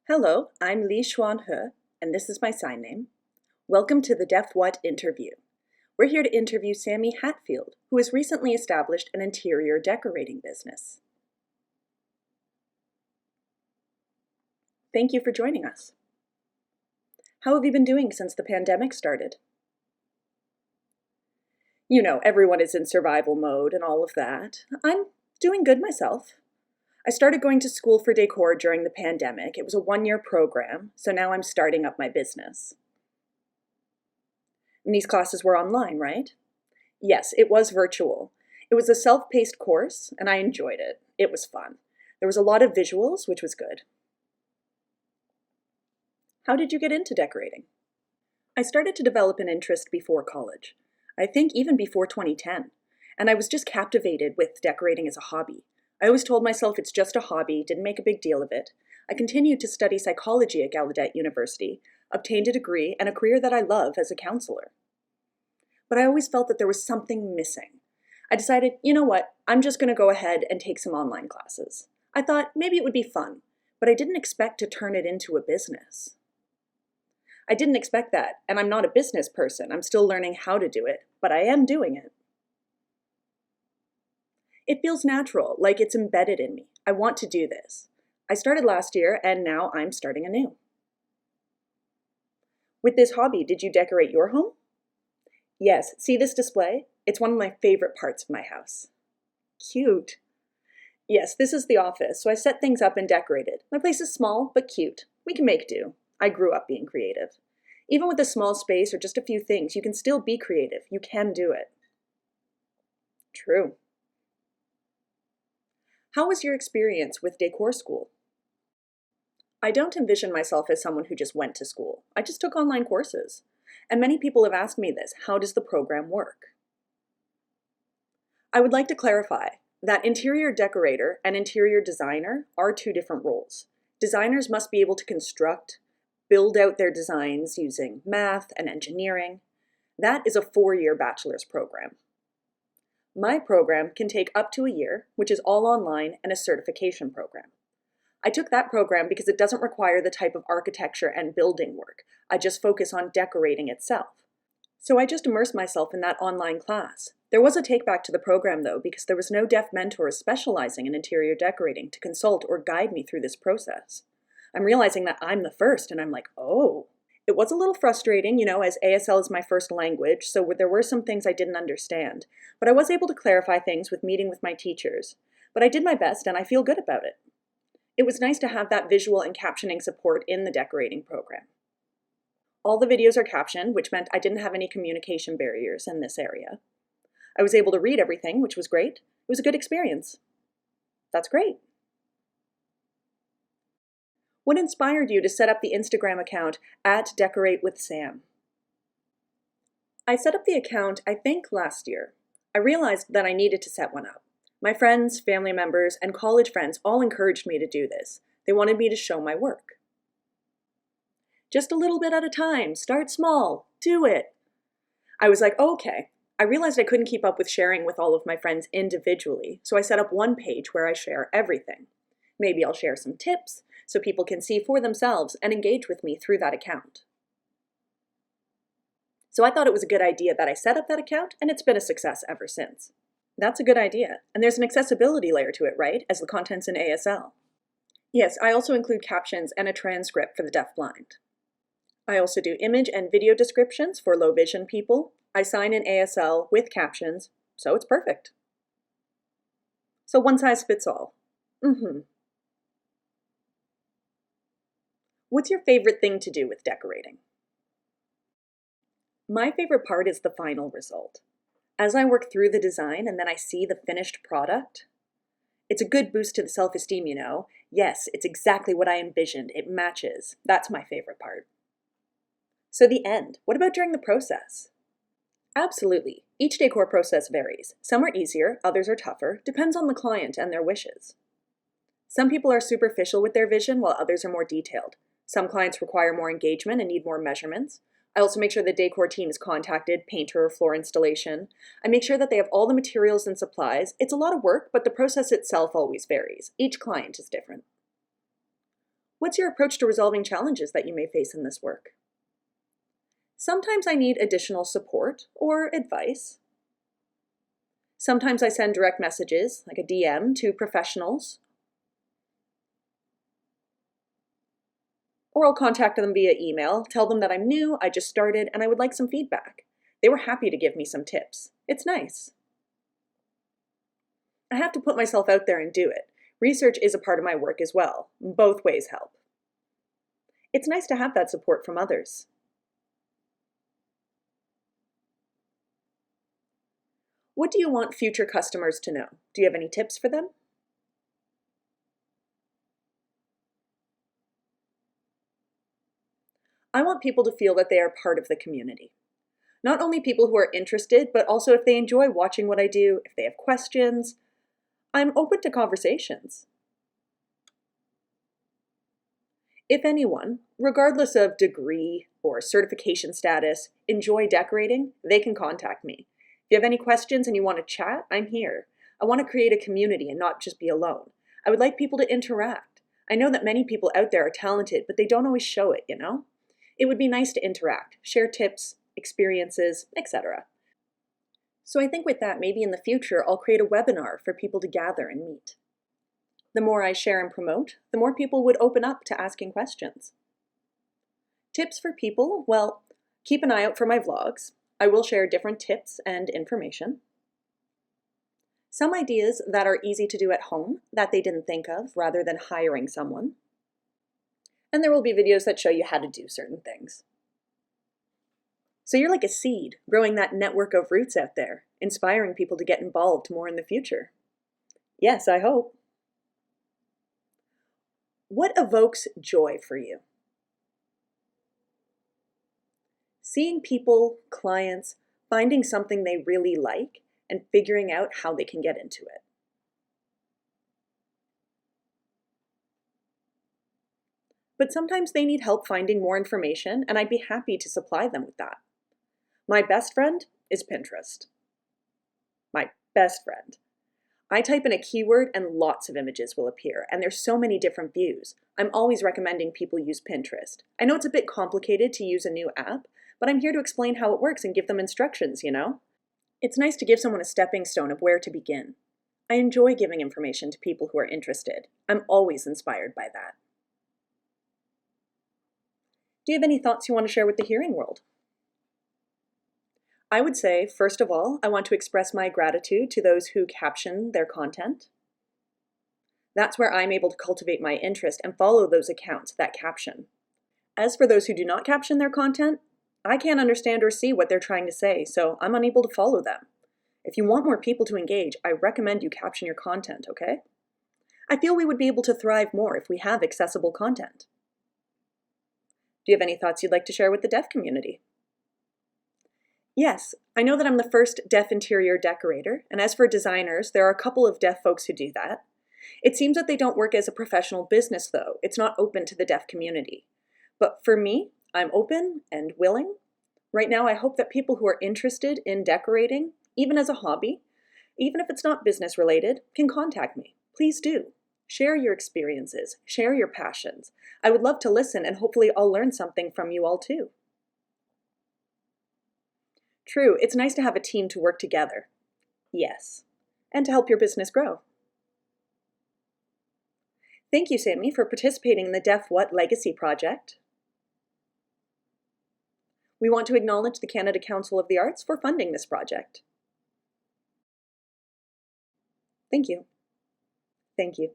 Hello, I'm Li Xuan He, and this is my sign name. Welcome to the Deaf What interview. We're here to interview Sammi Hatfield, who has recently established an interior decorating business. Thank you for joining us. How have you been doing since the pandemic started? You know, everyone is in survival mode and all of that. I'm doing good myself. I started going to school for decor during the pandemic. It was a one-year program, so now I'm starting up my business. And these classes were online, right? Yes, it was virtual. It was a self-paced course, and I enjoyed it. It was fun. There was a lot of visuals, which was good. How did you get into decorating? I started to develop an interest before college. I think even before 2010. And I was just captivated with decorating as a hobby. I always told myself it's just a hobby, didn't make a big deal of it. I continued to study psychology at Gallaudet University, obtained a degree and a career that I love as a counselor. But I always felt that there was something missing. I decided, you know what, I'm just going to go ahead and take some online classes. I thought maybe it would be fun, but I didn't expect to turn it into a business. I didn't expect that, and I'm not a business person. I'm still learning how to do it, but I am doing it. It feels natural, like it's embedded in me. I want to do this. I started last year, and now I'm starting anew. With this hobby, did you decorate your home? Yes, see this display? It's one of my favorite parts of my house. Cute. Yes, this is the office, so I set things up and decorated. My place is small, but cute. We can make do. I grew up being creative. Even with a small space or just a few things, you can still be creative. You can do it. True. How was your experience with decor school? I don't envision myself as someone who just went to school. I just took online courses. And many people have asked me this, how does the program work? I would like to clarify that interior decorator and interior designer are two different roles. Designers must be able to construct, build out their designs using math and engineering. That is a 4-year bachelor's program. My program can take up to a year, which is all online and a certification program. I took that program because it doesn't require the type of architecture and building work. I just focus on decorating itself. So I just immersed myself in that online class. There was a take-back to the program though, because there was no deaf mentor specializing in interior decorating to consult or guide me through this process. I'm realizing that I'm the first, and I'm like, oh. It was a little frustrating, as ASL is my first language, so there were some things I didn't understand. But I was able to clarify things with meeting with my teachers. But I did my best, and I feel good about it. It was nice to have that visual and captioning support in the decorating program. All the videos are captioned, which meant I didn't have any communication barriers in this area. I was able to read everything, which was great. It was a good experience. That's great. What inspired you to set up the Instagram account @DecorateWithSam? I set up the account, I think, last year. I realized that I needed to set one up. My friends, family members, and college friends all encouraged me to do this. They wanted me to show my work. Just a little bit at a time. Start small. Do it. I was like, oh, okay. I realized I couldn't keep up with sharing with all of my friends individually, so I set up one page where I share everything. Maybe I'll share some tips so people can see for themselves and engage with me through that account. So I thought it was a good idea that I set up that account, and it's been a success ever since. That's a good idea. And there's an accessibility layer to it, right? As the content's in ASL. Yes, I also include captions and a transcript for the deafblind. I also do image and video descriptions for low vision people. I sign in ASL with captions, so it's perfect. So one size fits all. What's your favorite thing to do with decorating? My favorite part is the final result. As I work through the design and then I see the finished product, it's a good boost to the self-esteem, Yes, it's exactly what I envisioned. It matches. That's my favorite part. So the end. What about during the process? Absolutely. Each decor process varies. Some are easier, others are tougher. Depends on the client and their wishes. Some people are superficial with their vision while others are more detailed. Some clients require more engagement and need more measurements. I also make sure the decor team is contacted, painter or floor installation. I make sure that they have all the materials and supplies. It's a lot of work, but the process itself always varies. Each client is different. What's your approach to resolving challenges that you may face in this work? Sometimes I need additional support or advice. Sometimes I send direct messages, like a DM, to professionals, or I'll contact them via email, tell them that I'm new, I just started, and I would like some feedback. They were happy to give me some tips. It's nice. I have to put myself out there and do it. Research is a part of my work as well. Both ways help. It's nice to have that support from others. What do you want future customers to know? Do you have any tips for them? I want people to feel that they are part of the community. Not only people who are interested, but also if they enjoy watching what I do, if they have questions. I'm open to conversations. If anyone, regardless of degree or certification status, enjoy decorating, they can contact me. If you have any questions and you want to chat, I'm here. I want to create a community and not just be alone. I would like people to interact. I know that many people out there are talented, but they don't always show it, you know? It would be nice to interact, share tips, experiences, etc. So I think with that, maybe in the future, I'll create a webinar for people to gather and meet. The more I share and promote, the more people would open up to asking questions. Tips for people? Well, keep an eye out for my vlogs. I will share different tips and information. Some ideas that are easy to do at home that they didn't think of rather than hiring someone. And there will be videos that show you how to do certain things. So you're like a seed, growing that network of roots out there, inspiring people to get involved more in the future. Yes, I hope. What evokes joy for you? Seeing people, clients, finding something they really like and figuring out how they can get into it. But sometimes they need help finding more information, and I'd be happy to supply them with that. My best friend is Pinterest. My best friend. I type in a keyword and lots of images will appear, and there's so many different views. I'm always recommending people use Pinterest. I know it's a bit complicated to use a new app, but I'm here to explain how it works and give them instructions, you know? It's nice to give someone a stepping stone of where to begin. I enjoy giving information to people who are interested. I'm always inspired by that. Do you have any thoughts you want to share with the hearing world? I would say, first of all, I want to express my gratitude to those who caption their content. That's where I'm able to cultivate my interest and follow those accounts that caption. As for those who do not caption their content, I can't understand or see what they're trying to say, so I'm unable to follow them. If you want more people to engage, I recommend you caption your content, okay? I feel we would be able to thrive more if we have accessible content. Do you have any thoughts you'd like to share with the deaf community? Yes, I know that I'm the first deaf interior decorator, and as for designers, there are a couple of deaf folks who do that. It seems that they don't work as a professional business, though. It's not open to the deaf community. But for me, I'm open and willing. Right now, I hope that people who are interested in decorating, even as a hobby, even if it's not business related, can contact me. Please do. Share your experiences, share your passions. I would love to listen, and hopefully I'll learn something from you all too. True, it's nice to have a team to work together. Yes, and to help your business grow. Thank you, Sammi, for participating in the Deaf What Legacy project. We want to acknowledge the Canada Council of the Arts for funding this project. Thank you. Thank you.